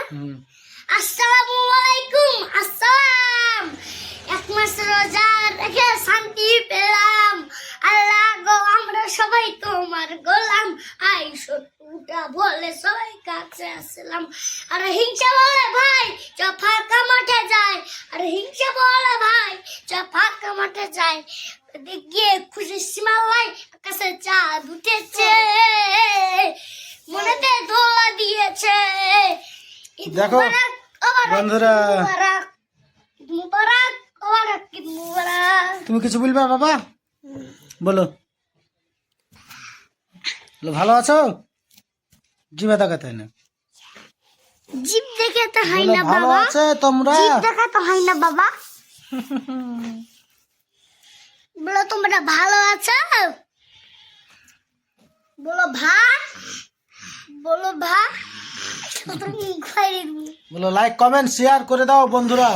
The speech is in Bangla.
আসসালামু আলাইকুম। আসসালাম। এক মাস রোজা রেখে শান্তি পেলাম। আল্লাহ গো আমরা সবাই তোমার গোলাম। আই সত্যটা বলে সবাই কাছে আসলাম। আর হিংসা বলে ভাই চ ফাঁকা মাঠে যায়। আর হিংসা বলে ভাই চ ফাঁকা মাঠে যায়। গিয়ে খুশি সীমালাই আকাশে চাঁদ উঠেছে, মনেতে দোলা দিয়েছে। দেখো বন্ধুরা, তুমি কিছু বলবে বাবা? বলো। ভালো আছো? জিভে দেখাতে হয় না, জিভ দেখে তো হয় না ভালো বাবা। আছে তোমরা? জিভ দেখা তো হয় না বাবা। বলো তোমরা ভালো আছো? বলো ভাই, বলো ভাই। বলো লাইক কমেন্ট শেয়ার করে দাও বন্ধুরা।